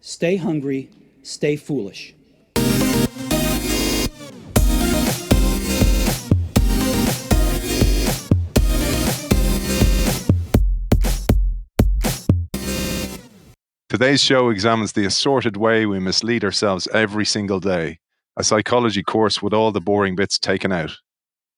Stay hungry, stay foolish. Today's show examines the assorted way we mislead ourselves every single day, a psychology course with all the boring bits taken out.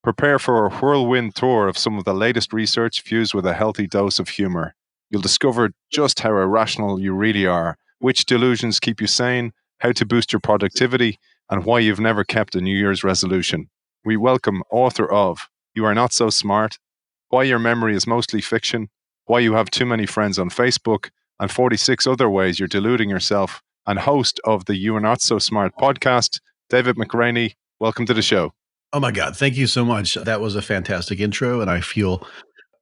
Prepare for a whirlwind tour of some of the latest research fused with a healthy dose of humor. You'll discover just how irrational you really are, which delusions keep you sane, how to boost your productivity, and why you've never kept a New Year's resolution. We welcome author of You Are Not So Smart, Why Your Memory is Mostly Fiction, Why You Have Too Many Friends on Facebook, and 46 Other Ways You're Deluding Yourself, and host of the You Are Not So Smart podcast, David McRaney. Welcome to the show. Oh my God, thank you so much. That was a fantastic intro, and I feel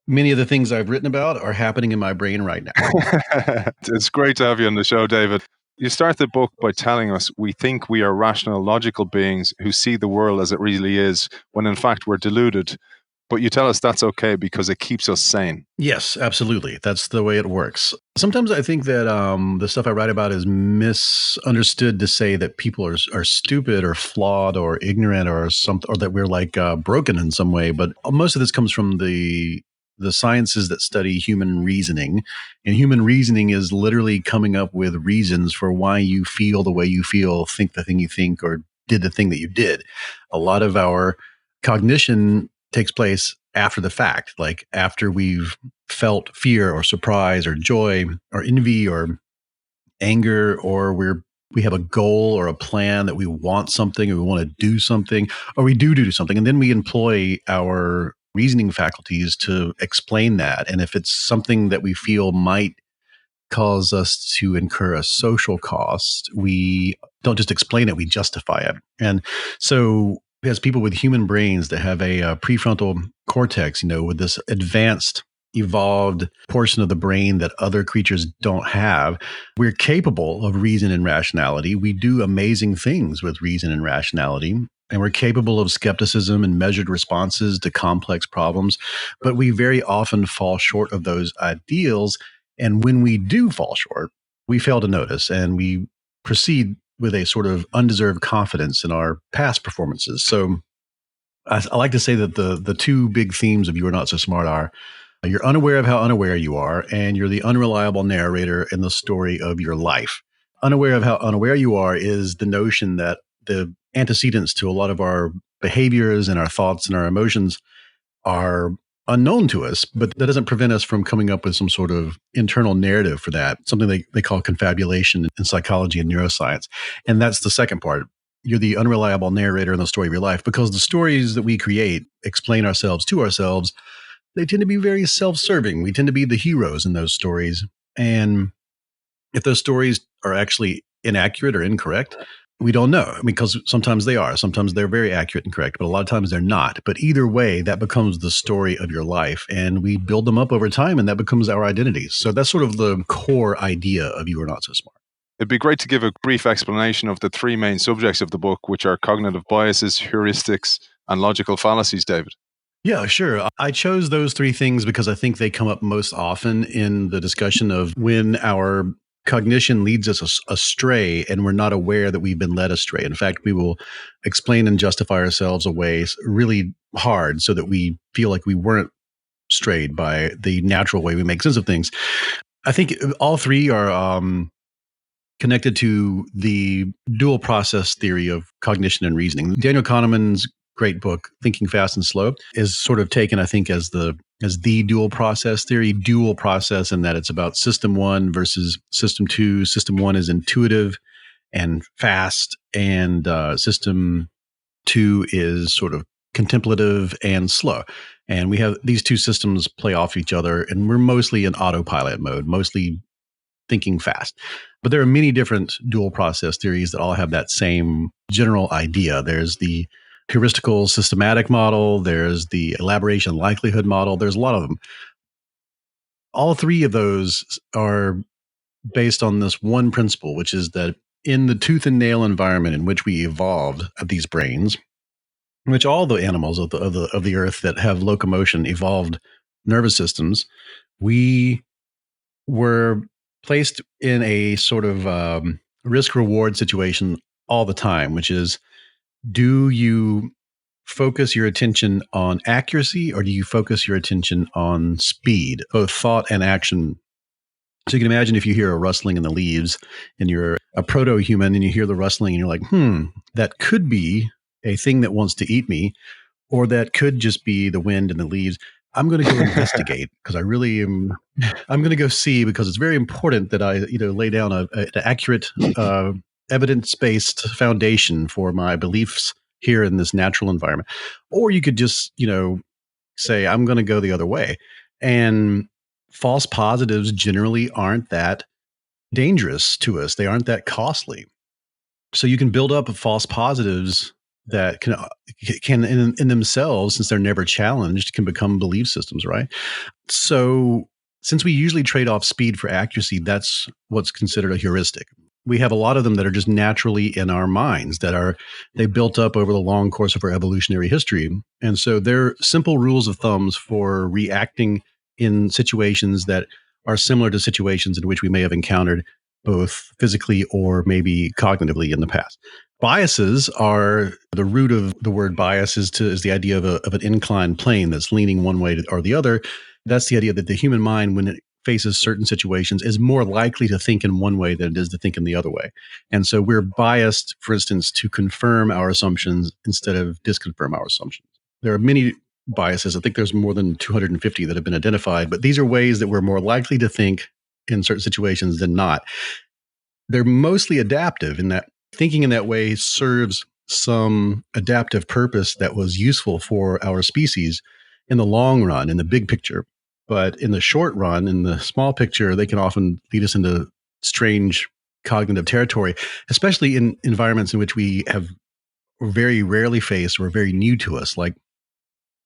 many of the things I've written about are happening in my brain right now. It's great to have you on the show, David. You start the book by telling us we think we are rational, logical beings who see the world as it really is, when in fact we're deluded. But you tell us that's okay because it keeps us sane. Yes, absolutely. That's the way it works. Sometimes I think that the stuff I write about is misunderstood to say that people are stupid or flawed or ignorant or something, or that we're like broken in some way. But most of this comes from the sciences that study human reasoning. And human reasoning is literally coming up with reasons for why you feel the way you feel, think the thing you think, or did the thing that you did. A lot of our cognition takes place after the fact, like after we've felt fear or surprise or joy or envy or anger, or we have a goal or a plan that we want something, or we want to do something, or we do something. And then we employ our reasoning faculties to explain that. And if it's something that we feel might cause us to incur a social cost, we don't just explain it, we justify it. And so as people with human brains that have a prefrontal cortex, with this advanced, evolved portion of the brain that other creatures don't have, we're capable of reason and rationality. We do amazing things with reason and rationality, and we're capable of skepticism and measured responses to complex problems. But we very often fall short of those ideals. And when we do fall short, we fail to notice, and we proceed with a sort of undeserved confidence in our past performances. So I like to say that the two big themes of You Are Not So Smart are you're unaware of how unaware you are, and you're the unreliable narrator in the story of your life. Unaware of how unaware you are is the notion that the antecedents to a lot of our behaviors and our thoughts and our emotions are unknown to us, but that doesn't prevent us from coming up with some sort of internal narrative for that, something they call confabulation in psychology and neuroscience. And that's the second part. You're the unreliable narrator in the story of your life, because the stories that we create explain ourselves to ourselves. They tend to be very self-serving. We tend to be the heroes in those stories. And if those stories are actually inaccurate or incorrect, we don't know, because sometimes they are. Sometimes they're very accurate and correct, but a lot of times they're not. But either way, that becomes the story of your life, and we build them up over time, and that becomes our identity. So that's sort of the core idea of You Are Not So Smart. It'd be great to give a brief explanation of the three main subjects of the book, which are cognitive biases, heuristics, and logical fallacies, David. Yeah, sure. I chose those three things because I think they come up most often in the discussion of when our cognition leads us astray and we're not aware that we've been led astray. In fact, we will explain and justify ourselves away really hard so that we feel like we weren't strayed by the natural way we make sense of things. I think all three are connected to the dual process theory of cognition and reasoning. Daniel Kahneman's great book, Thinking Fast and Slow, is sort of taken, I think, as the dual process theory. Dual process in that it's about system one versus system two. System one is intuitive and fast, and system two is sort of contemplative and slow. And we have these two systems play off each other, and we're mostly in autopilot mode, mostly thinking fast. But there are many different dual process theories that all have that same general idea. There's the heuristical systematic model, there's the elaboration likelihood model, there's a lot of them. All three of those are based on this one principle, which is that in the tooth and nail environment in which we evolved these brains, in which all the animals of the earth that have locomotion evolved nervous systems, we were placed in a sort of risk-reward situation all the time, which is, do you focus your attention on accuracy or do you focus your attention on speed, both thought and action? So you can imagine if you hear a rustling in the leaves and you're a proto-human and you hear the rustling and you're like, that could be a thing that wants to eat me, or that could just be the wind and the leaves. I'm going to go investigate because I really am. I'm going to go see, because it's very important that I, lay down an accurate, evidence-based foundation for my beliefs here in this natural environment. Or you could just, say, I'm going to go the other way. And false positives generally aren't that dangerous to us. They aren't that costly. So you can build up false positives that can in themselves, since they're never challenged, can become belief systems, right? So since we usually trade off speed for accuracy, that's what's considered a heuristic. We have a lot of them that are just naturally in our minds, they built up over the long course of our evolutionary history. And so they're simple rules of thumbs for reacting in situations that are similar to situations in which we may have encountered both physically or maybe cognitively in the past. Biases are the root of the word bias is the idea of an inclined plane that's leaning one way or the other. That's the idea that the human mind, when it faces certain situations, is more likely to think in one way than it is to think in the other way. And so we're biased, for instance, to confirm our assumptions instead of disconfirm our assumptions. There are many biases. I think there's more than 250 that have been identified, but these are ways that we're more likely to think in certain situations than not. They're mostly adaptive in that thinking in that way serves some adaptive purpose that was useful for our species in the long run, in the big picture. But in the short run, in the small picture, they can often lead us into strange cognitive territory, especially in environments in which we have very rarely faced or very new to us, like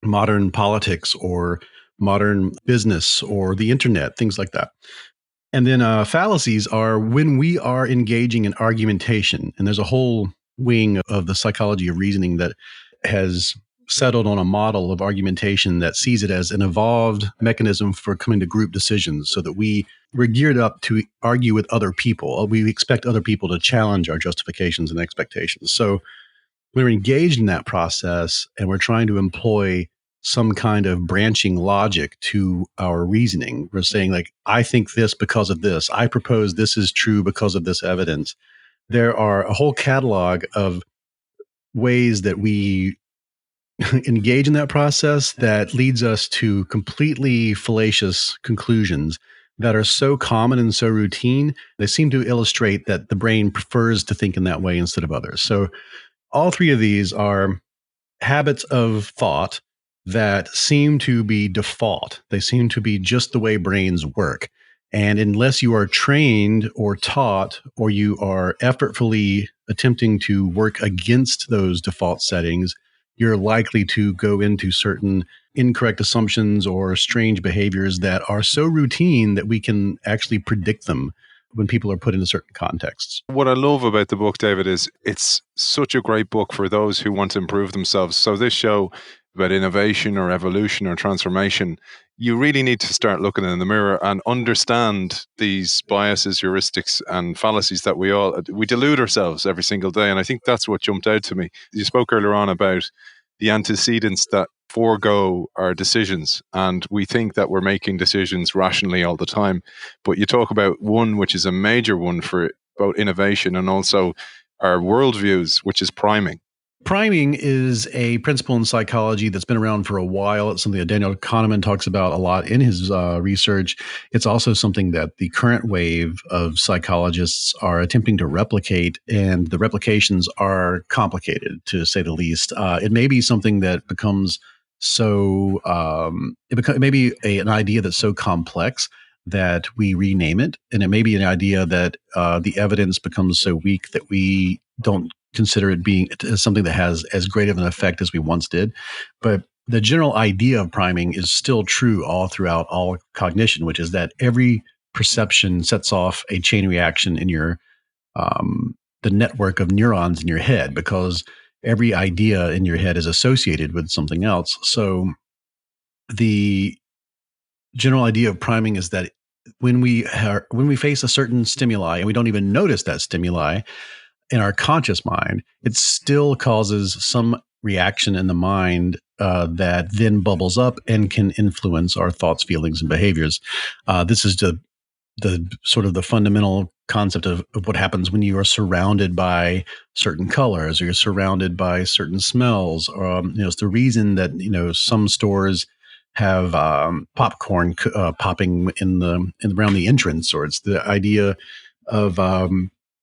modern politics or modern business or the internet, things like that. And then fallacies are when we are engaging in argumentation. And there's a whole wing of the psychology of reasoning that has settled on a model of argumentation that sees it as an evolved mechanism for coming to group decisions, so that we're geared up to argue with other people. We expect other people to challenge our justifications and expectations. So we're engaged in that process and we're trying to employ some kind of branching logic to our reasoning. We're saying, like, I think this because of this. I propose this is true because of this evidence. There are a whole catalog of ways that we engage in that process that leads us to completely fallacious conclusions that are so common and so routine. They seem to illustrate that the brain prefers to think in that way instead of others. So all three of these are habits of thought that seem to be default. They seem to be just the way brains work. And unless you are trained or taught, or you are effortfully attempting to work against those default settings, you're likely to go into certain incorrect assumptions or strange behaviors that are so routine that we can actually predict them when people are put into certain contexts. What I love about the book, David, is it's such a great book for those who want to improve themselves. So this show about innovation or evolution or transformation, you really need to start looking in the mirror and understand these biases, heuristics, and fallacies that we delude ourselves every single day. And I think that's what jumped out to me. You spoke earlier on about the antecedents that forego our decisions, and we think that we're making decisions rationally all the time. But you talk about one which is a major one for both innovation and also our worldviews, which is priming. Priming is a principle in psychology that's been around for a while. It's something that Daniel Kahneman talks about a lot in his research. It's also something that the current wave of psychologists are attempting to replicate, and the replications are complicated, to say the least. It may be something that becomes so, it may be an idea that's so complex that we rename it. And it may be an idea that the evidence becomes so weak that we don't consider it being something that has as great of an effect as we once did. But the general idea of priming is still true all throughout all cognition, which is that every perception sets off a chain reaction in your the network of neurons in your head, because every idea in your head is associated with something else. So the general idea of priming is that when we face a certain stimuli and we don't even notice that stimuli in our conscious mind, it still causes some reaction in the mind that then bubbles up and can influence our thoughts, feelings, and behaviors. This is the sort of the fundamental concept of what happens when you are surrounded by certain colors or you're surrounded by certain smells. It's the reason that some stores have popcorn popping around the entrance, or it's the idea of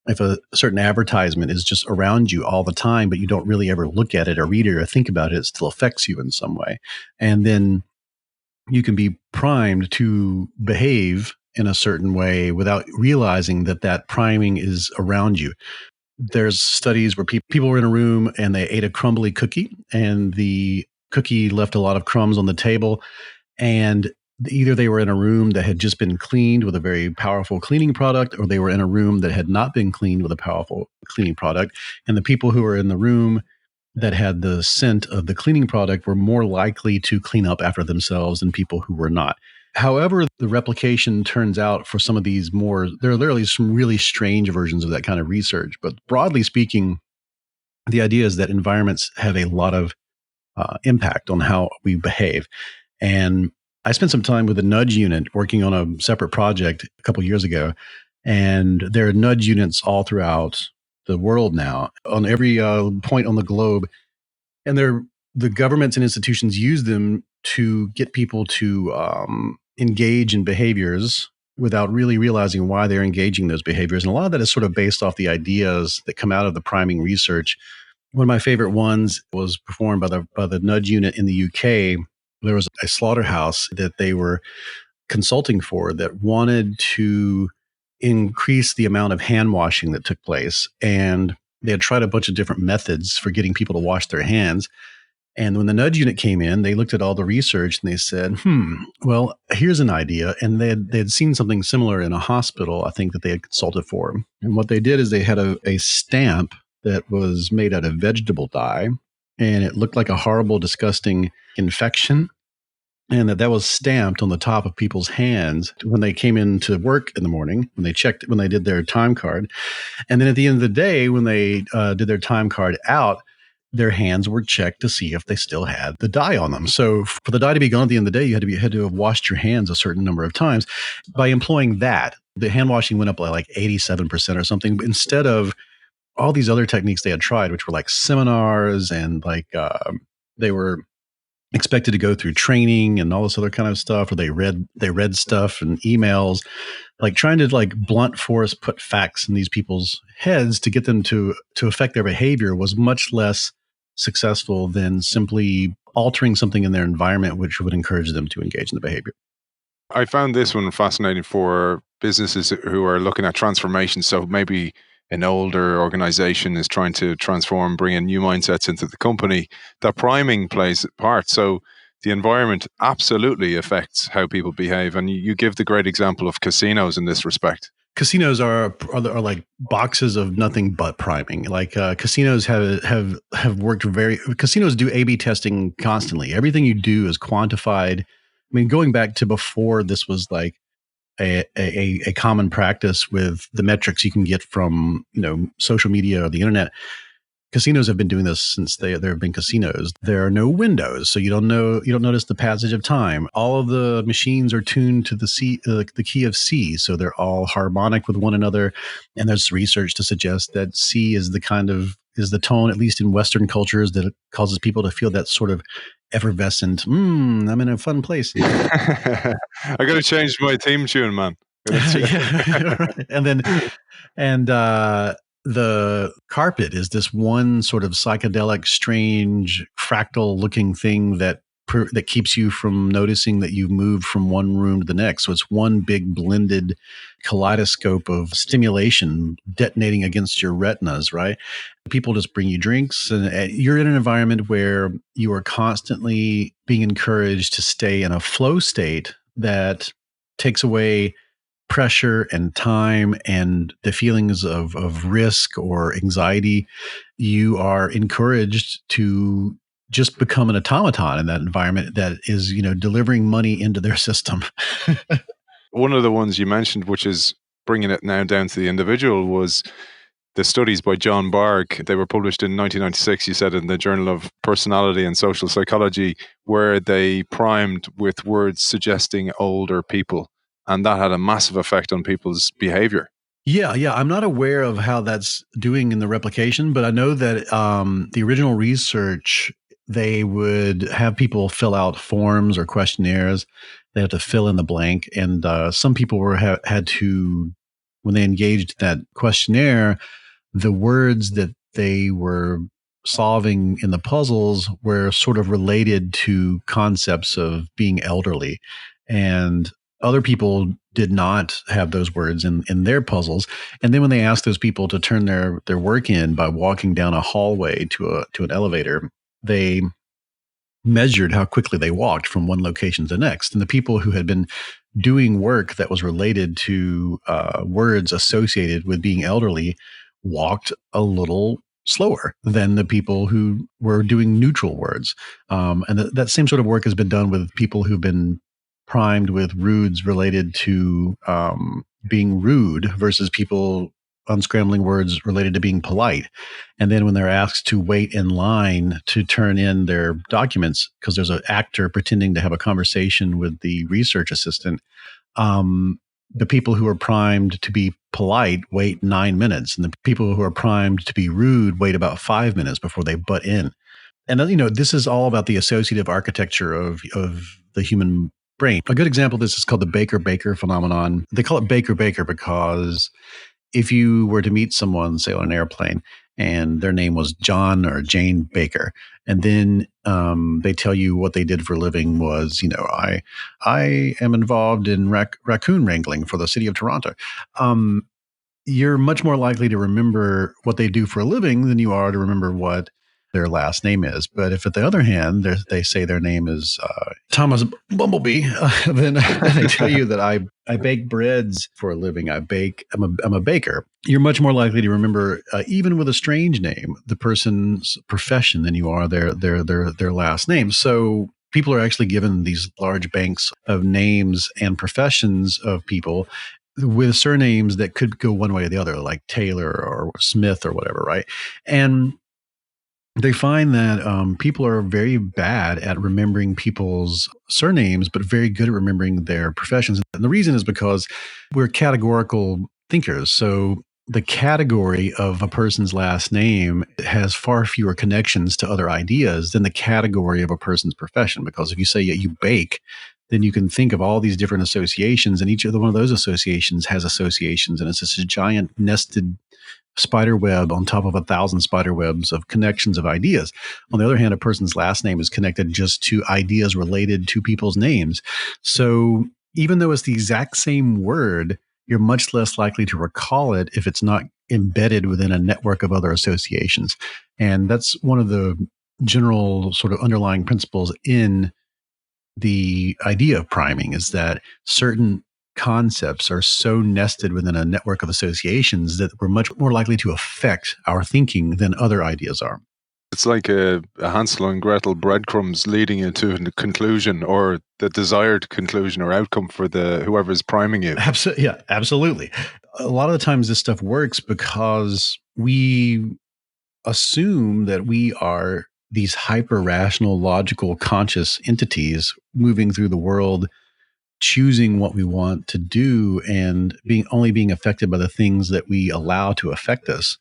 if a certain advertisement is just around you all the time, but you don't really ever look at it or read it or think about it, it still affects you in some way. And then you can be primed to behave in a certain way without realizing that priming is around you. There's studies where people were in a room and they ate a crumbly cookie, and the cookie left a lot of crumbs on the table. And either they were in a room that had just been cleaned with a very powerful cleaning product, or they were in a room that had not been cleaned with a powerful cleaning product. And the people who were in the room that had the scent of the cleaning product were more likely to clean up after themselves than people who were not. However, the replication turns out for some of these there are literally some really strange versions of that kind of research. But broadly speaking, the idea is that environments have a lot of impact on how we behave. And I spent some time with a nudge unit working on a separate project a couple of years ago. And there are nudge units all throughout the world now, on every point on the globe. And the governments and institutions use them to get people to engage in behaviors without really realizing why they're engaging those behaviors. And a lot of that is sort of based off the ideas that come out of the priming research. One of my favorite ones was performed by the nudge unit in the UK. There was a slaughterhouse that they were consulting for that wanted to increase the amount of hand washing that took place. And they had tried a bunch of different methods for getting people to wash their hands. And when the nudge unit came in, they looked at all the research and they said, well, here's an idea. And they had seen something similar in a hospital, I think, that they had consulted for. And what they did is they had a stamp that was made out of vegetable dye, and it looked like a horrible, disgusting infection. And that was stamped on the top of people's hands when they came into work in the morning, when they did their time card. And then at the end of the day, when they did their time card out, their hands were checked to see if they still had the dye on them. So for the dye to be gone at the end of the day, you had to have washed your hands a certain number of times. By employing that, the hand washing went up by like 87% or something, instead of all these other techniques they had tried, which were like seminars and they were expected to go through training and all this other kind of stuff, or they read stuff and emails, like trying to blunt force put facts in these people's heads to get them to affect their behavior was much less successful than simply altering something in their environment, which would encourage them to engage in the behavior. I found this one fascinating for businesses who are looking at transformation. So maybe an older organization is trying to transform, bring in new mindsets into the company. That priming plays a part. So the environment absolutely affects how people behave. And you give the great example of casinos in this respect. Casinos are like boxes of nothing but priming. Like casinos have worked casinos do A/B testing constantly. Everything you do is quantified. I mean, going back to before this was like a common practice with the metrics you can get from social media or the internet. Casinos have been doing this since there have been casinos. There are no windows, so you don't notice the passage of time. All of the machines are tuned to the key of C, so they're all harmonic with one another. And there's research to suggest that C is the tone, at least in Western cultures, that causes people to feel that sort of effervescent. I'm in a fun place. I got to change my theme tune, man. And the carpet is this one sort of psychedelic, strange, fractal-looking thing that keeps you from noticing that you've moved from one room to the next. So it's one big blended kaleidoscope of stimulation detonating against your retinas, right? People just bring you drinks, and you're in an environment where you are constantly being encouraged to stay in a flow state that takes away pressure and time and the feelings of risk or anxiety. You are encouraged to just become an automaton in that environment that is, delivering money into their system. One of the ones you mentioned, which is bringing it now down to the individual, was the studies by John Bargh. They were published in 1996, you said, in the Journal of Personality and Social Psychology, where they primed with words suggesting older people. And that had a massive effect on people's behavior. Yeah. I'm not aware of how that's doing in the replication, but I know that the original research, they would have people fill out forms or questionnaires. They have to fill in the blank. And some people had to, when they engaged that questionnaire, the words that they were solving in the puzzles were sort of related to concepts of being elderly. And other people did not have those words in their puzzles. And then when they asked those people to turn their work in by walking down a hallway to an elevator, they measured how quickly they walked from one location to the next. And the people who had been doing work that was related to words associated with being elderly walked a little slower than the people who were doing neutral words. And that same sort of work has been done with people who've been primed with rudes related to being rude versus people unscrambling words related to being polite. And then when they're asked to wait in line to turn in their documents, because there's an actor pretending to have a conversation with the research assistant, the people who are primed to be polite wait 9 minutes, and the people who are primed to be rude wait about 5 minutes before they butt in. And this is all about the associative architecture of the human brain. A good example of this is called the Baker-Baker phenomenon. They call it Baker-Baker because if you were to meet someone, say on an airplane, and their name was John or Jane Baker, and then they tell you what they did for a living was, I am involved in raccoon wrangling for the city of Toronto. You're much more likely to remember what they do for a living than you are to remember what their last name is. But if, at the other hand, they say their name is Thomas Bumblebee, then they tell you that I bake breads for a living. I'm a baker. You're much more likely to remember, even with a strange name, the person's profession than you are their last name. So people are actually given these large banks of names and professions of people with surnames that could go one way or the other, like Taylor or Smith or whatever, right? And they find that people are very bad at remembering people's surnames, but very good at remembering their professions. And the reason is because we're categorical thinkers. So the category of a person's last name has far fewer connections to other ideas than the category of a person's profession. Because if you say you bake, then you can think of all these different associations, and each of one of those associations has associations, and it's just a giant nested spider web on top of 1,000 spider webs of connections of ideas. On the other hand, a person's last name is connected just to ideas related to people's names. So even though it's the exact same word, you're much less likely to recall it if it's not embedded within a network of other associations. And that's one of the general sort of underlying principles in the idea of priming, is that certain concepts are so nested within a network of associations that we're much more likely to affect our thinking than other ideas are. It's like a Hansel and Gretel breadcrumbs leading you to a conclusion, or the desired conclusion or outcome for whoever's priming you. Yeah, absolutely. A lot of the times this stuff works because we assume that we are these hyper-rational, logical, conscious entities moving through the world, choosing what we want to do and only being affected by the things that we allow to affect us.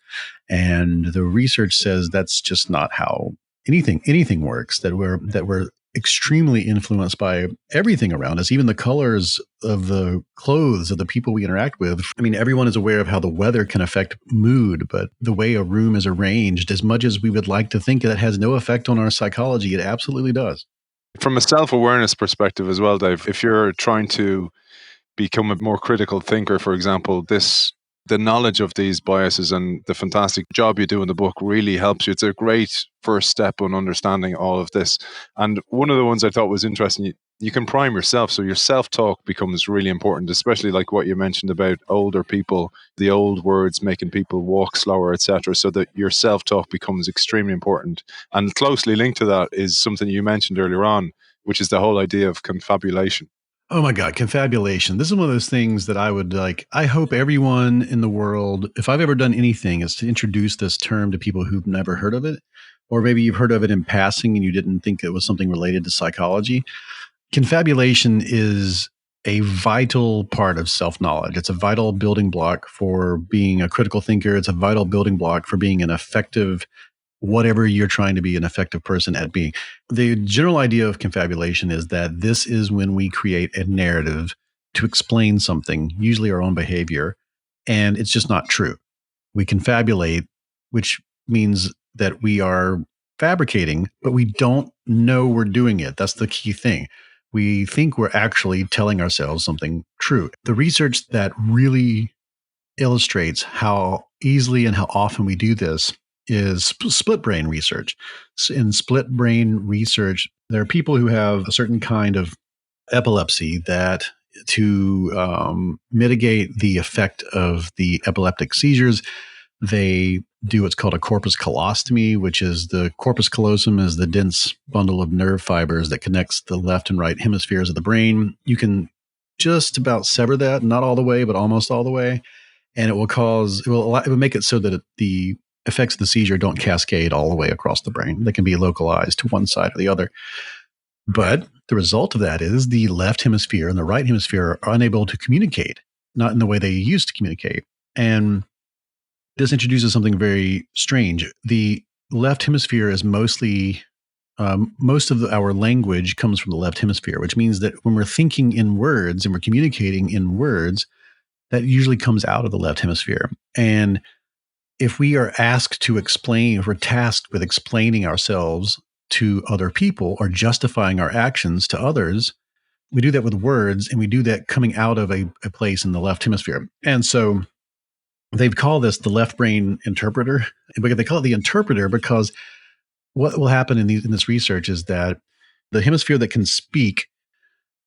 And the research says that's just not how anything works, that we're extremely influenced by everything around us, even the colors of the clothes of the people we interact with. I mean, everyone is aware of how the weather can affect mood, but the way a room is arranged, as much as we would like to think that has no effect on our psychology, it absolutely does. From a self-awareness perspective as well, Dave, if you're trying to become a more critical thinker, for example, the knowledge of these biases and the fantastic job you do in the book really helps you. It's a great first step on understanding all of this. And one of the ones I thought was interesting, you can prime yourself. So your self-talk becomes really important, especially like what you mentioned about older people, the old words making people walk slower, etc. So that your self-talk becomes extremely important. And closely linked to that is something you mentioned earlier on, which is the whole idea of confabulation. Oh my God, confabulation. This is one of those things that I would like. I hope everyone in the world, if I've ever done anything, is to introduce this term to people who've never heard of it, or maybe you've heard of it in passing and you didn't think it was something related to psychology. Confabulation is a vital part of self-knowledge. It's a vital building block for being a critical thinker. It's a vital building block for being an effective whatever you're trying to be an effective person at being. The general idea of confabulation is that this is when we create a narrative to explain something, usually our own behavior, and it's just not true. We confabulate, which means that we are fabricating, but we don't know we're doing it. That's the key thing. We think we're actually telling ourselves something true. The research that really illustrates how easily and how often we do this is split brain research. In split brain research, there are people who have a certain kind of epilepsy that to mitigate the effect of the epileptic seizures, they do what's called a corpus callostomy, which is the corpus callosum is the dense bundle of nerve fibers that connects the left and right hemispheres of the brain. You can just about sever that, not all the way, but almost all the way. And it will make it so that the effects of the seizure don't cascade all the way across the brain. They can be localized to one side or the other. But the result of that is the left hemisphere and the right hemisphere are unable to communicate, not in the way they used to communicate. And this introduces something very strange. The left hemisphere is mostly, most of our language comes from the left hemisphere, which means that when we're thinking in words and we're communicating in words, that usually comes out of the left hemisphere. And if we are asked to explain, if we're tasked with explaining ourselves to other people or justifying our actions to others, we do that with words, and we do that coming out of a place in the left hemisphere. And so they've called this the left brain interpreter. They call it the interpreter because what will happen in this research is that the hemisphere that can speak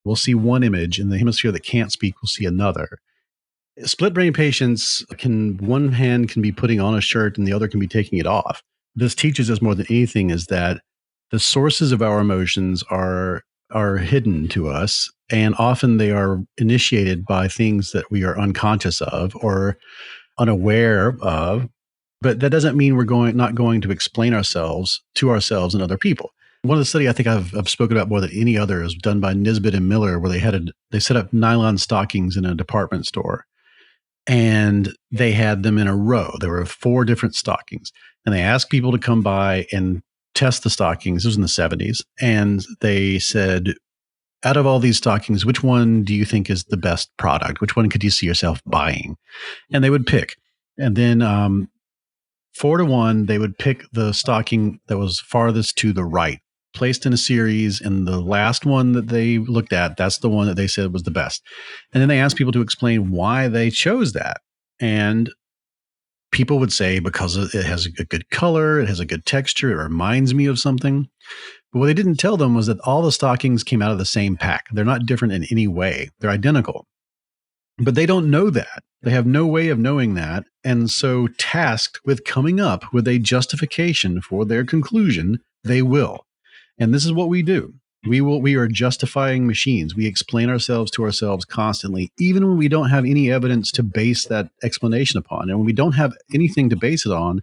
will see one image, and the hemisphere that can't speak will see another. Split brain patients one hand can be putting on a shirt and the other can be taking it off. This teaches us more than anything is that the sources of our emotions are hidden to us, and often they are initiated by things that we are unconscious of or unaware of. But that doesn't mean we're not going to explain ourselves to ourselves and other people. One of the studies I think I've spoken about more than any other is done by Nisbet and Miller, where they set up nylon stockings in a department store. And they had them in a row. There were 4 different stockings. And they asked people to come by and test the stockings. This was in the 70s. And they said, out of all these stockings, which one do you think is the best product? Which one could you see yourself buying? And they would pick. And then 4-1, they would pick the stocking that was farthest to the right, placed in a series, and the last one that they looked at, that's the one that they said was the best. And then they asked people to explain why they chose that. And people would say, because it has a good color, it has a good texture, it reminds me of something. But what they didn't tell them was that all the stockings came out of the same pack. They're not different in any way. They're identical. But they don't know that. They have no way of knowing that. And so tasked with coming up with a justification for their conclusion, they will. And this is what we do. We are justifying machines. We explain ourselves to ourselves constantly, even when we don't have any evidence to base that explanation upon. And when we don't have anything to base it on,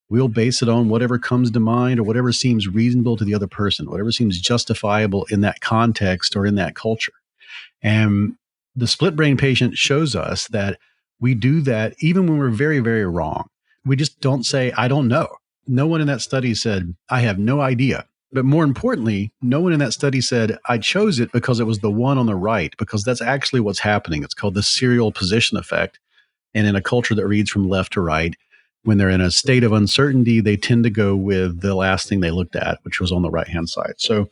we'll base it on whatever comes to mind or whatever seems reasonable to the other person, whatever seems justifiable in that context or in that culture. And the split brain patient shows us that we do that even when we're very, very wrong. We just don't say, I don't know. No one in that study said, I have no idea. But more importantly, no one in that study said, I chose it because it was the one on the right, because that's actually what's happening. It's called the serial position effect. And in a culture that reads from left to right, when they're in a state of uncertainty, they tend to go with the last thing they looked at, which was on the right-hand side. So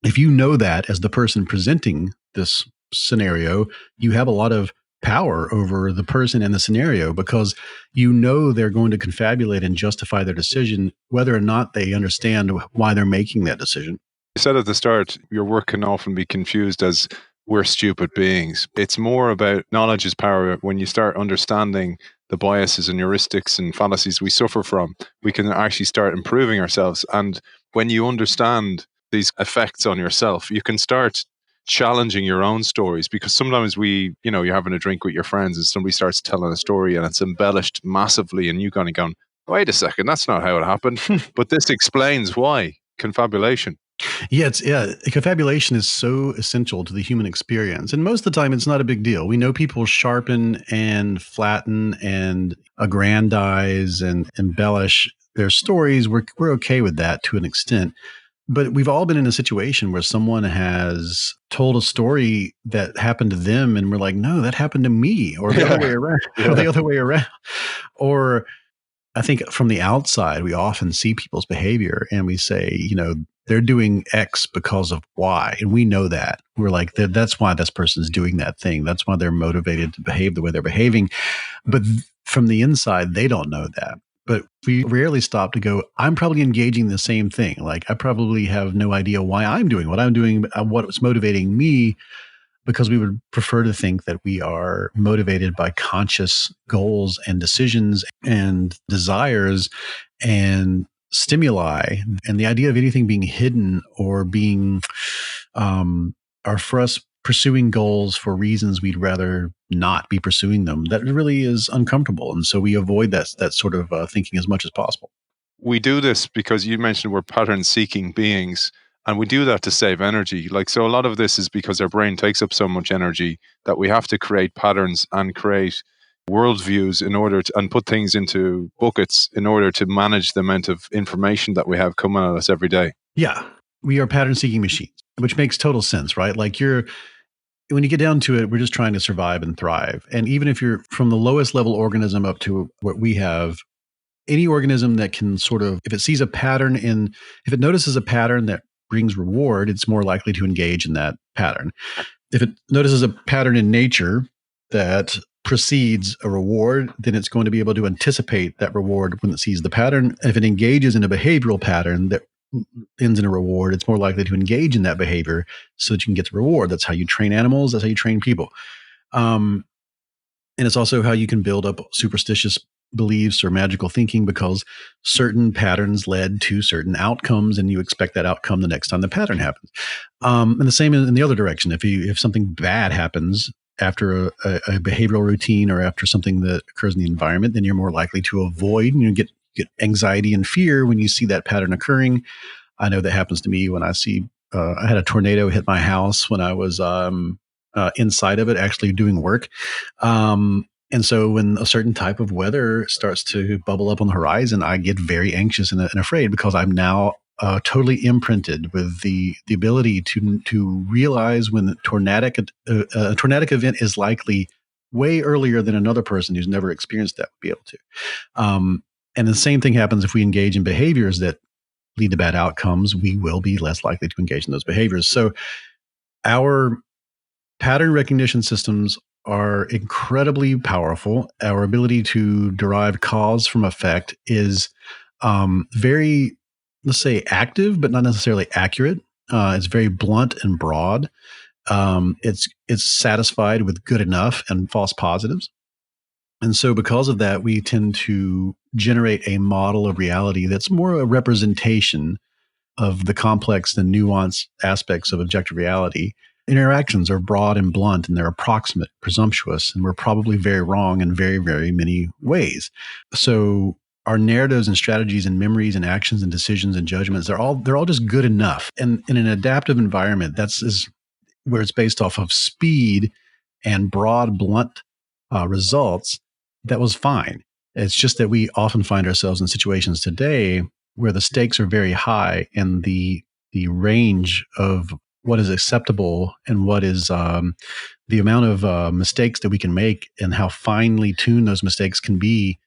if you know that as the person presenting this scenario, you have a lot of power over the person in the scenario because you know they're going to confabulate and justify their decision, whether or not they understand why they're making that decision. You said at the start, your work can often be confused as we're stupid beings. It's more about knowledge is power. When you start understanding the biases and heuristics and fallacies we suffer from, we can actually start improving ourselves. And when you understand these effects on yourself, you can start challenging your own stories, because sometimes you're having a drink with your friends and somebody starts telling a story and it's embellished massively and you kind of going, wait a second, that's not how it happened. But this explains why. Confabulation. Confabulation is so essential to the human experience. And most of the time, it's not a big deal. We know people sharpen and flatten and aggrandize and embellish their stories. We're okay with that to an extent. But we've all been in a situation where someone has told a story that happened to them, and we're like, no, that happened to me, or the other way around, or the other way around. Or I think from the outside, we often see people's behavior and we say, they're doing X because of Y. And we know that. We're like, that's why this person's doing that thing. That's why they're motivated to behave the way they're behaving. But from the inside, they don't know that. But we rarely stop to go, I'm probably engaging the same thing. Like, I probably have no idea why I'm doing what I'm doing, what's motivating me, because we would prefer to think that we are motivated by conscious goals and decisions and desires and stimuli. And the idea of anything being hidden or being, or for us pursuing goals for reasons we'd rather not be pursuing them, that really is uncomfortable. And so we avoid that sort of thinking as much as possible. We do this because you mentioned we're pattern-seeking beings. And we do that to save energy. So a lot of this is because our brain takes up so much energy that we have to create patterns and create worldviews in order to, and put things into buckets in order to manage the amount of information that we have coming at us every day. Yeah. We are pattern-seeking machines, which makes total sense, right? Like when you get down to it, we're just trying to survive and thrive. And even if you're from the lowest level organism up to what we have, any organism that can sort of, if it sees a pattern if it notices a pattern that brings reward, it's more likely to engage in that pattern. If it notices a pattern in nature that precedes a reward, then it's going to be able to anticipate that reward when it sees the pattern. If it engages in a behavioral pattern that ends in a reward, it's more likely to engage in that behavior so that you can get the reward. That's how you train animals. That's how you train people. And it's also how you can build up superstitious beliefs or magical thinking, because certain patterns led to certain outcomes and you expect that outcome the next time the pattern happens. And the same in the other direction. If something bad happens after a behavioral routine or after something that occurs in the environment, then you're more likely to avoid, and you get anxiety and fear when you see that pattern occurring. I know that happens to me when I see, I had a tornado hit my house when I was inside of it, actually doing work. And so when a certain type of weather starts to bubble up on the horizon, I get very anxious and afraid, because I'm now totally imprinted with the ability to realize when a tornadic event is likely way earlier than another person who's never experienced that would be able to. And the same thing happens if we engage in behaviors that lead to bad outcomes. We will be less likely to engage in those behaviors. So our pattern recognition systems are incredibly powerful. Our ability to derive cause from effect is very, let's say, active, but not necessarily accurate. It's very blunt and broad. It's satisfied with good enough and false positives. And so because of that, we tend to generate a model of reality that's more a representation of the complex and nuanced aspects of objective reality. Interactions are broad and blunt, and they're approximate, presumptuous, and we're probably very wrong in very, very many ways. So our narratives and strategies and memories and actions and decisions and judgments, they're all just good enough. And in an adaptive environment, is where it's based off of speed and broad, blunt results. That was fine. It's just that we often find ourselves in situations today where the stakes are very high, and the range of what is acceptable and what is the amount of mistakes that we can make, and how finely tuned those mistakes can be,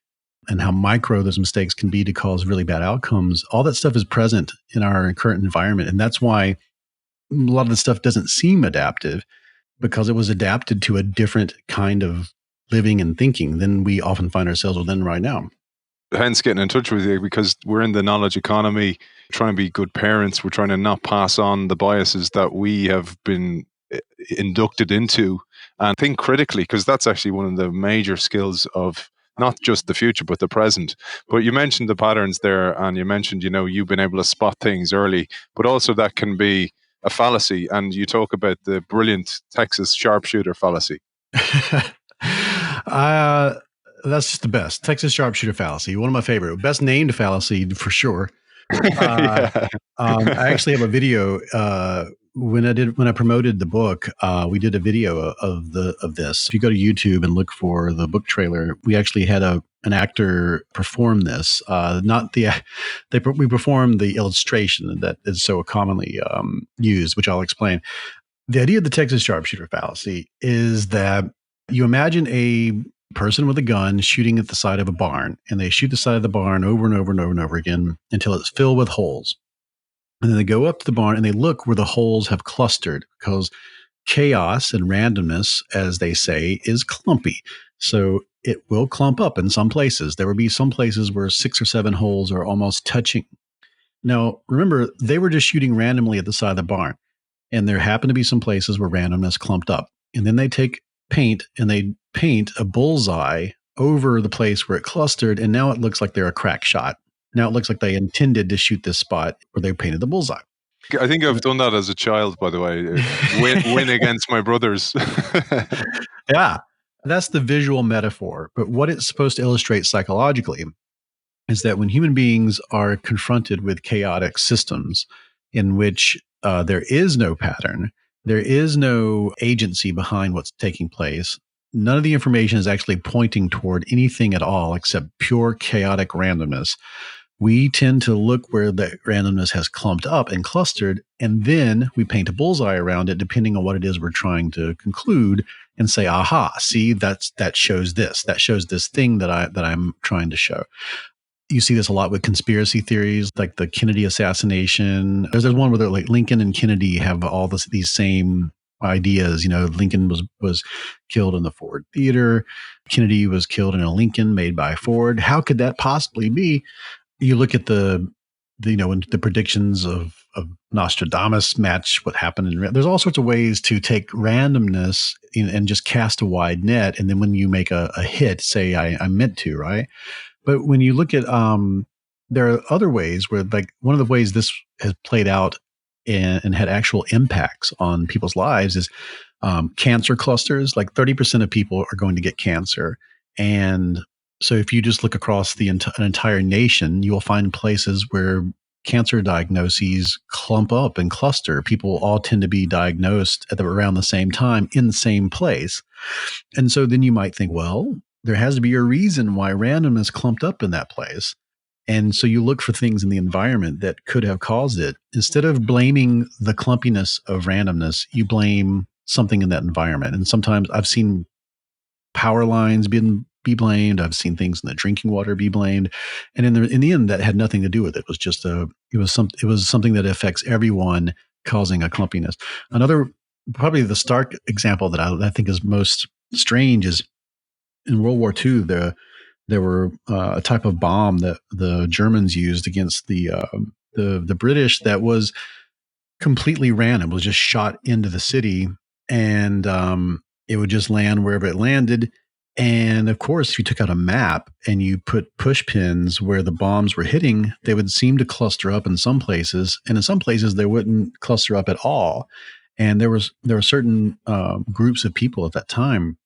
and how micro those mistakes can be to cause really bad outcomes. All that stuff is present in our current environment. And that's why a lot of the stuff doesn't seem adaptive, because it was adapted to a different kind of living and thinking than we often find ourselves within right now. Hence getting in touch with you, because we're in the knowledge economy, trying to be good parents. We're trying to not pass on the biases that we have been inducted into, and think critically, because that's actually one of the major skills of not just the future, but the present. But you mentioned the patterns there, and you mentioned, you've been able to spot things early, but also that can be a fallacy, and you talk about the brilliant Texas Sharpshooter fallacy. That's just the best. Texas Sharpshooter fallacy, one of my favorite. Best named fallacy for sure. Yeah. I actually have a video. When I promoted the book, we did a video of this. If you go to YouTube and look for the book trailer, we actually had an actor perform this. We performed the illustration that is so commonly used, which I'll explain. The idea of the Texas Sharpshooter fallacy is that you imagine a person with a gun shooting at the side of a barn, and they shoot the side of the barn over and over and over and over again until it's filled with holes. And then they go up to the barn and they look where the holes have clustered, because chaos and randomness, as they say, is clumpy. So it will clump up in some places. There will be some places where 6 or 7 holes are almost touching. Now, remember, they were just shooting randomly at the side of the barn. And there happen to be some places where randomness clumped up. And then they take paint and they paint a bullseye over the place where it clustered. And now it looks like they're a crack shot. Now it looks like they intended to shoot this spot where they painted the bullseye. I think I've done that as a child, by the way. Win against my brothers. Yeah, that's the visual metaphor. But what it's supposed to illustrate psychologically is that when human beings are confronted with chaotic systems in which there is no pattern, there is no agency behind what's taking place, none of the information is actually pointing toward anything at all except pure chaotic randomness, we tend to look where the randomness has clumped up and clustered, and then we paint a bullseye around it depending on what it is we're trying to conclude, and say, aha, see, that shows this. That shows this thing that I'm trying to show. You see this a lot with conspiracy theories, like the Kennedy assassination. There's one where like Lincoln and Kennedy have all these same ideas. You know, Lincoln was killed in the Ford Theater. Kennedy was killed in a Lincoln made by Ford. How could that possibly be? You look at when the predictions of Nostradamus match what happened there's all sorts of ways to take randomness and just cast a wide net. And then when you make a hit, say, I meant to, right? But when you look at, there are other ways where, like, one of the ways this has played out and had actual impacts on people's lives is cancer clusters. Like 30% of people are going to get cancer. And so if you just look across an entire nation, you will find places where cancer diagnoses clump up and cluster. People all tend to be diagnosed around the same time in the same place. And so then you might think, well, there has to be a reason why randomness clumped up in that place. And so you look for things in the environment that could have caused it. Instead of blaming the clumpiness of randomness, you blame something in that environment. And sometimes I've seen power lines be blamed. I've seen things in the drinking water be blamed. And in the end, that had nothing to do with it. It was just it was something that affects everyone, causing a clumpiness. Another, probably the stark example that I think is most strange is in World War II, there were a type of bomb that the Germans used against the British that was completely random. It was just shot into the city, and it would just land wherever it landed. And of course, if you took out a map and you put push pins where the bombs were hitting, they would seem to cluster up in some places, and in some places they wouldn't cluster up at all. And there were certain groups of people at that time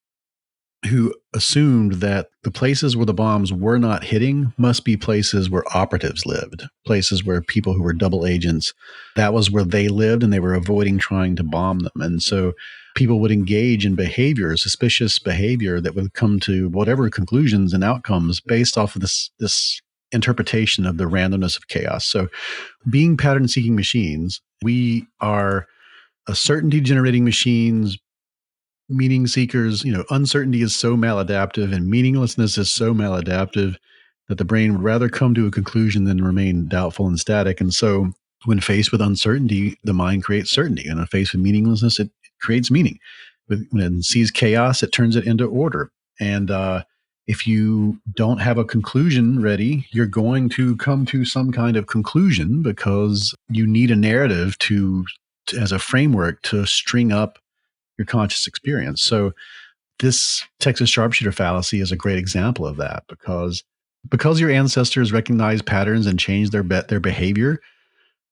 who assumed that the places where the bombs were not hitting must be places where operatives lived, places where people who were double agents, that was where they lived, and they were avoiding trying to bomb them. And so people would engage in suspicious behavior that would come to whatever conclusions and outcomes based off of this interpretation of the randomness of chaos. So being pattern-seeking machines, we are a certainty-generating machines, meaning seekers. Uncertainty is so maladaptive and meaninglessness is so maladaptive that the brain would rather come to a conclusion than remain doubtful and static. And so when faced with uncertainty, the mind creates certainty. And when faced with meaninglessness, it creates meaning. When it sees chaos, it turns it into order. And if you don't have a conclusion ready, you're going to come to some kind of conclusion because you need a narrative as a framework to string up your conscious experience. So this Texas Sharpshooter fallacy is a great example of that, because your ancestors recognized patterns and changed their behavior,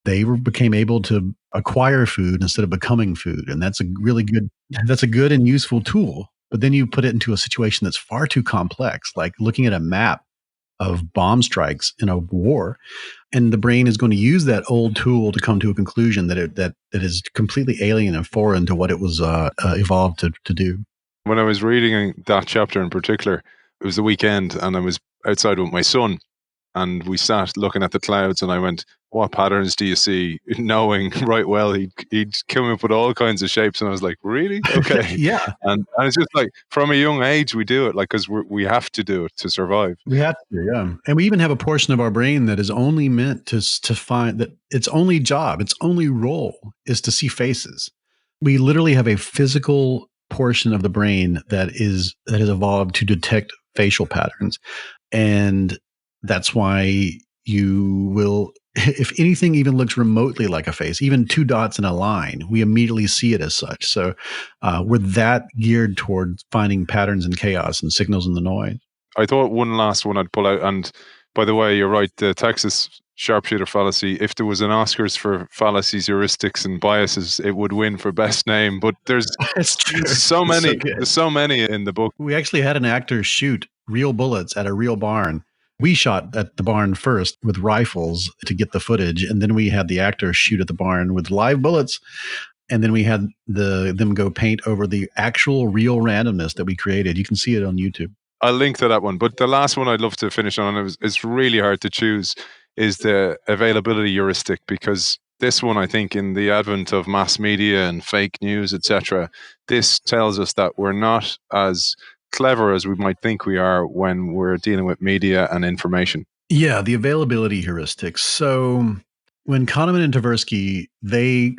they became able to acquire food instead of becoming food. And that's a good and useful tool. But then you put it into a situation that's far too complex, like looking at a map of bomb strikes in a war, and the brain is going to use that old tool to come to a conclusion that is completely alien and foreign to what it was evolved to do. When I was reading that chapter in particular, it was the weekend and I was outside with my son and we sat looking at the clouds and I went, what patterns do you see? Knowing right well he'd come up with all kinds of shapes and I was like, really? Okay. Yeah. And it's just like from a young age we do it, like, because we have to do it to survive. We have to, yeah. And we even have a portion of our brain that is only meant to find that its only job, its only role is to see faces. We literally have a physical portion of the brain that has evolved to detect facial patterns. And that's why you will, if anything even looks remotely like a face, even two dots in a line, we immediately see it as such. So we're that geared toward finding patterns in chaos and signals in the noise. I thought one last one I'd pull out, and by the way, you're right, the Texas Sharpshooter Fallacy, if there was an Oscars for fallacies, heuristics, and biases, it would win for best name. But there's so many. There's so many in the book. We actually had an actor shoot real bullets at a real barn. We shot at the barn first with rifles to get the footage, and then we had the actor shoot at the barn with live bullets, and then we had them go paint over the actual real randomness that we created. You can see it on YouTube. I'll link to that one. But the last one I'd love to finish on, it's really hard to choose, is the availability heuristic, because this one, I think, in the advent of mass media and fake news, etc., this tells us that we're not as clever as we might think we are when we're dealing with media and information. Yeah, the availability heuristic. So when Kahneman and Tversky, they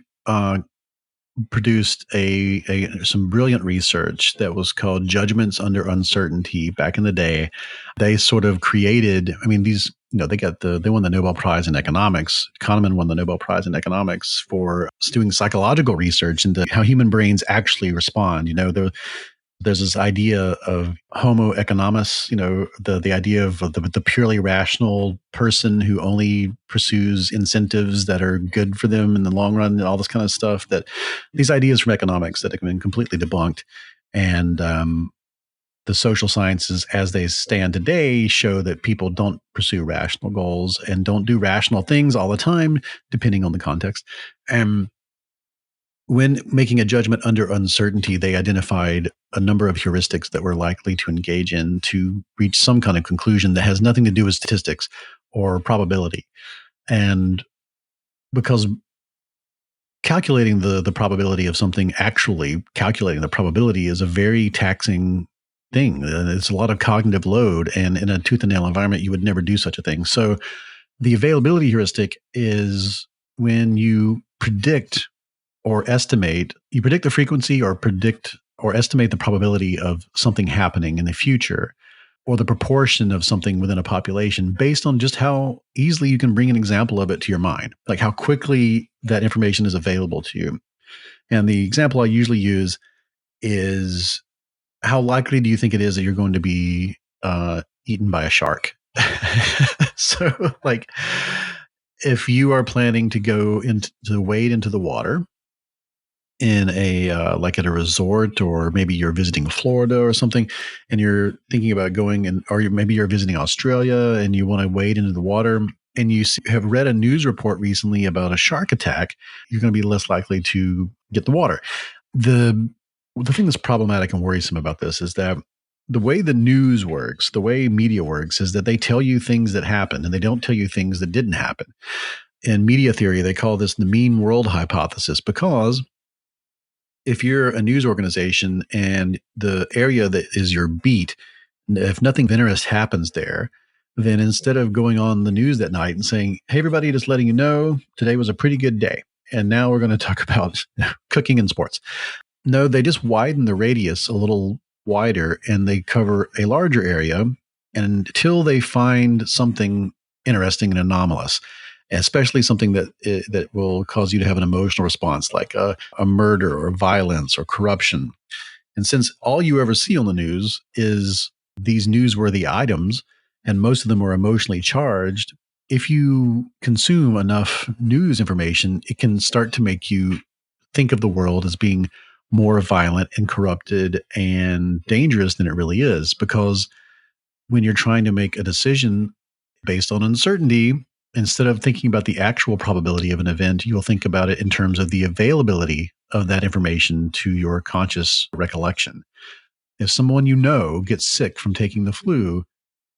produced some brilliant research that was called Judgments Under Uncertainty back in the day. They sort of created, I mean, these, they won the Nobel Prize in economics. Kahneman won the Nobel Prize in economics for doing psychological research into how human brains actually respond. There's this idea of homo economos, the idea of the purely rational person who only pursues incentives that are good for them in the long run and all this kind of stuff, that these ideas from economics that have been completely debunked. And the social sciences as they stand today show that people don't pursue rational goals and don't do rational things all the time, depending on the context. When making a judgment under uncertainty, they identified a number of heuristics that we're likely to engage in to reach some kind of conclusion that has nothing to do with statistics or probability. And because calculating the probability of something, actually calculating the probability, is a very taxing thing. It's a lot of cognitive load, and in a tooth and nail environment, you would never do such a thing. So the availability heuristic is when you predict or estimate, you predict the frequency or estimate the probability of something happening in the future, or the proportion of something within a population based on just how easily you can bring an example of it to your mind, like how quickly that information is available to you. And the example I usually use is, how likely do you think it is that you're going to be eaten by a shark? So, like, if you are planning to go to wade into the water in like at a resort, or maybe you're visiting Florida or something, and you're thinking about going, or maybe you're visiting Australia and you want to wade into the water, and you have read a news report recently about a shark attack, you're going to be less likely to get the water. The thing that's problematic and worrisome about this is that the way the news works, the way media works, is that they tell you things that happened and they don't tell you things that didn't happen. In media theory, they call this the mean world hypothesis, because if you're a news organization and the area that is your beat, if nothing of interest happens there, then instead of going on the news that night and saying, hey, everybody, just letting you know, today was a pretty good day, and now we're going to talk about cooking and sports. No, they just widen the radius a little wider and they cover a larger area until they find something interesting and anomalous, especially something that will cause you to have an emotional response, like a murder or violence or corruption. And since all you ever see on the news is these newsworthy items, and most of them are emotionally charged, if you consume enough news information, it can start to make you think of the world as being more violent and corrupted and dangerous than it really is. Because when you're trying to make a decision based on uncertainty, instead of thinking about the actual probability of an event, you'll think about it in terms of the availability of that information to your conscious recollection. If someone you know gets sick from taking the flu,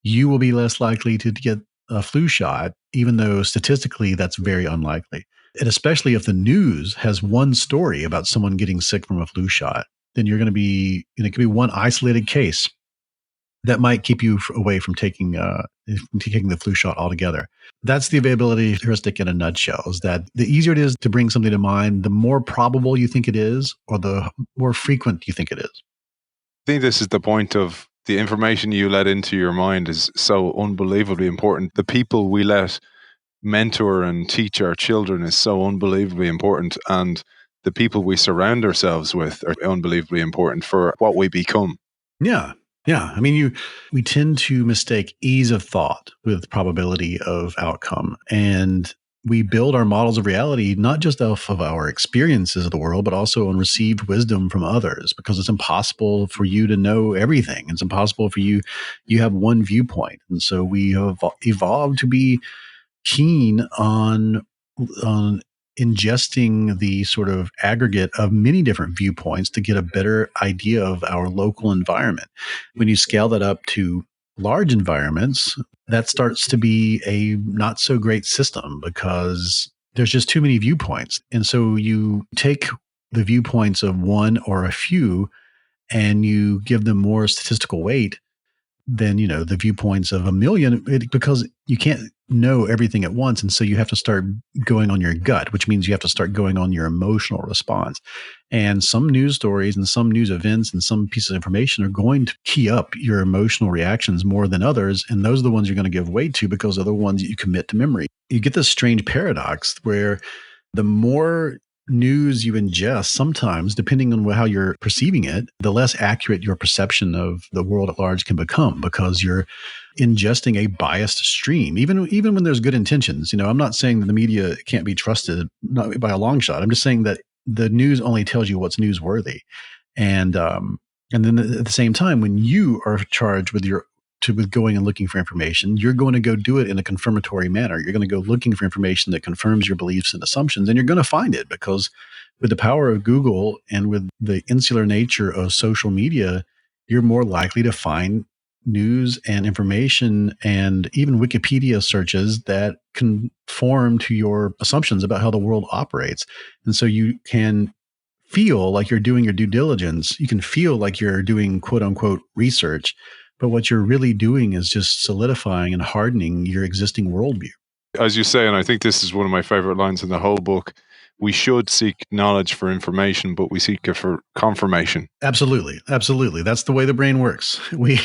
you will be less likely to get a flu shot, even though statistically that's very unlikely. And especially if the news has one story about someone getting sick from a flu shot, then you're going to be, it could be one isolated case that might keep you away from taking the flu shot altogether. That's the availability heuristic in a nutshell, is that the easier it is to bring something to mind, the more probable you think it is, or the more frequent you think it is. I think this is the point of the information you let into your mind is so unbelievably important. The people we let mentor and teach our children is so unbelievably important. And the people we surround ourselves with are unbelievably important for what we become. Yeah. Yeah. I mean, we tend to mistake ease of thought with probability of outcome. And we build our models of reality not just off of our experiences of the world, but also on received wisdom from others, because it's impossible for you to know everything. It's impossible for you. You have one viewpoint. And so we have evolved to be keen on ingesting the sort of aggregate of many different viewpoints to get a better idea of our local environment. When you scale that up to large environments, that starts to be a not so great system because there's just too many viewpoints. And so you take the viewpoints of one or a few and you give them more statistical weight than, the viewpoints of a million, because you can't know everything at once. And so you have to start going on your gut, which means you have to start going on your emotional response. And some news stories and some news events and some pieces of information are going to key up your emotional reactions more than others. And those are the ones you're going to give weight to because they're the ones that you commit to memory. You get this strange paradox where the more news you ingest, sometimes, depending on how you're perceiving it, the less accurate your perception of the world at large can become because you're ingesting a biased stream, even when there's good intentions. I'm not saying that the media can't be trusted, not by a long shot. I'm just saying that the news only tells you what's newsworthy. And then at the same time, when you are charged with with going and looking for information, you're going to go do it in a confirmatory manner. You're going to go looking for information that confirms your beliefs and assumptions, and you're going to find it because with the power of Google and with the insular nature of social media, you're more likely to find news and information and even Wikipedia searches that conform to your assumptions about how the world operates. And so you can feel like you're doing your due diligence. You can feel like you're doing quote unquote research. But what you're really doing is just solidifying and hardening your existing worldview. As you say, and I think this is one of my favorite lines in the whole book, we should seek knowledge for information, but we seek it for confirmation. Absolutely. Absolutely. That's the way the brain works. When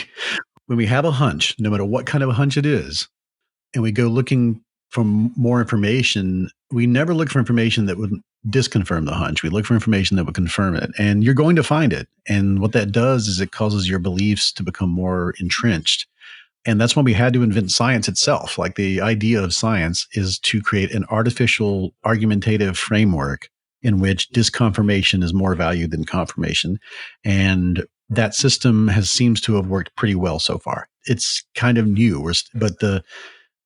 we have a hunch, no matter what kind of a hunch it is, and we go looking for more information, we never look for information that would disconfirm the hunch. We look for information that would confirm it, and you're going to find it. And what that does is it causes your beliefs to become more entrenched. And that's when we had to invent science itself. Like the idea of science is to create an artificial argumentative framework in which disconfirmation is more valued than confirmation. And that system seems to have worked pretty well so far. It's kind of new, but the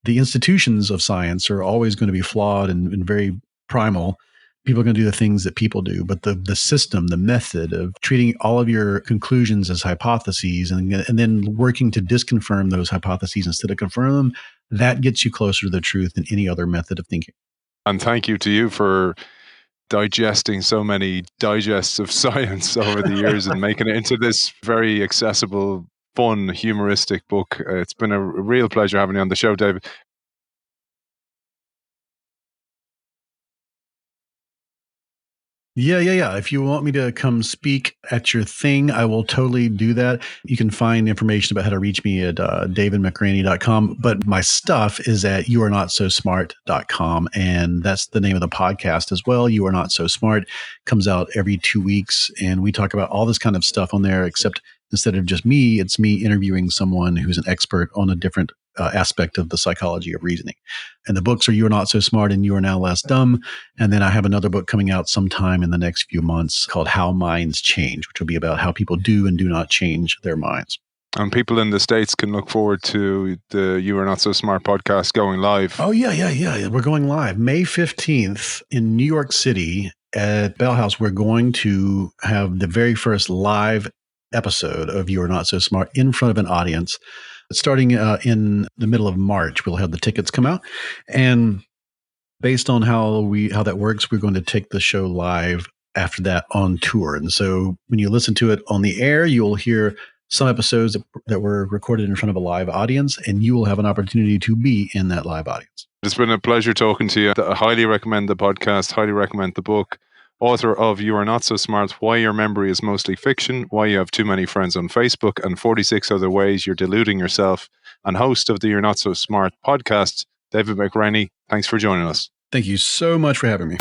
institutions of science are always going to be flawed and very primal. People are going to do the things that people do, but the system, the method of treating all of your conclusions as hypotheses and then working to disconfirm those hypotheses instead of confirm them, that gets you closer to the truth than any other method of thinking. And thank you to you for digesting so many digests of science over the years and making it into this very accessible, fun, humoristic book. It's been a real pleasure having you on the show, David. Yeah. If you want me to come speak at your thing, I will totally do that. You can find information about how to reach me at davidmcraney.com. But my stuff is at youarenotsosmart.com. And that's the name of the podcast as well. You Are Not So Smart comes out every 2 weeks. And we talk about all this kind of stuff on there, except instead of just me, it's me interviewing someone who's an expert on a different aspect of the psychology of reasoning. And the books are You Are Not So Smart and You Are Now Less Dumb. And then I have another book coming out sometime in the next few months called How Minds Change, which will be about how people do and do not change their minds. And people in the States can look forward to the You Are Not So Smart podcast going live. Oh, yeah. We're going live May 15th in New York City at Bell House. We're going to have the very first live episode of You Are Not So Smart in front of an audience. Starting in the middle of March, we'll have the tickets come out. And based on how that works, we're going to take the show live after that on tour. And so when you listen to it on the air, you'll hear some episodes that were recorded in front of a live audience, and you will have an opportunity to be in that live audience. It's been a pleasure talking to you. I highly recommend the podcast, highly recommend the book. Author of You Are Not So Smart, Why Your Memory is Mostly Fiction, Why You Have Too Many Friends on Facebook, and 46 Other Ways You're Deluding Yourself, and host of the You're Not So Smart podcast, David McRaney. Thanks for joining us. Thank you so much for having me.